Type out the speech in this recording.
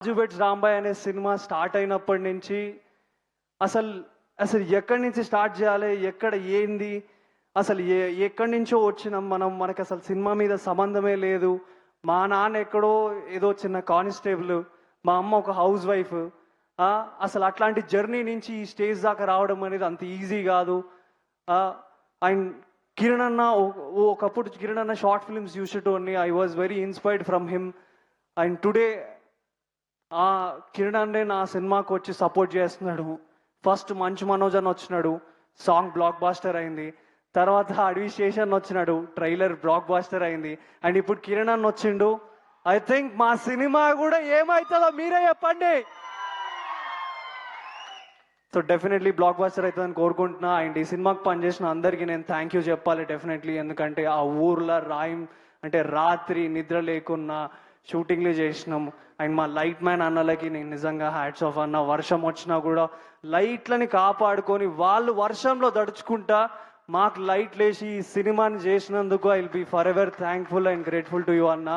జుబెట్స్ రాంబాయ్ అనే cinema start అయినప్పటి నుంచి అసలు అసలు ఎక్కడి నుంచి స్టార్ట్ చేయాలి, ఎక్కడ ఏంది, అసలు ఎక్కడి నుంచో వచ్చినాం మనం, మనకు అసలు సినిమా మీద సంబంధమే లేదు. మా నాన్న ఎక్కడో ఏదో చిన్న కానిస్టేబుల్, మా అమ్మ ఒక హౌస్ వైఫ్. అసలు అట్లాంటి జర్నీ నుంచి ఈ స్టేజ్ దాకా రావడం అనేది అంత ఈజీ కాదు. అండ్ కిరణ్ అన్న ఒకప్పుడు కిరణ్ అన్న షార్ట్ ఫిల్మ్స్ చూసేటోని, I was very inspired from him. And today Kiran అన్నే నా సినిమాకి వచ్చి సపోర్ట్ చేస్తున్నాడు. ఫస్ట్ మంచు మనోజ్ అని వచ్చినాడు, సాంగ్ బ్లాక్ బాస్టర్ అయింది. తర్వాత అడవి స్టేషన్ వచ్చినాడు, ట్రైలర్ బ్లాక్ బాస్టర్ అయింది. అండ్ ఇప్పుడు కిరణ్ అన్న వచ్చిండు. ఐ థింక్ మా సినిమా కూడా ఏమవుతుందో మీరే చెప్పండి. సో డెఫినెట్లీ బ్లాక్ బాస్టర్ అవుతుందని కోరుకుంటున్నా. అండ్ ఈ సినిమాకి పనిచేసిన అందరికీ నేను థ్యాంక్ యూ చెప్పాలి డెఫినెట్లీ. ఎందుకంటే ఆ ఊర్లో అంటే రాత్రి నిద్ర లేకున్నా షూటింగ్లు చేసినాం. అండ్ మా లైట్ మ్యాన్ అన్నలకి నేను నిజంగా హ్యాట్స్ ఆఫ్ అన్న. వర్షం వచ్చినా కూడా లైట్లని కాపాడుకొని వాళ్ళు వర్షంలో దడుచుకుంటా మాకు లైట్లు వేసి ఈ సినిమాని చేసినందుకు I will be forever thankful and grateful to you అన్న.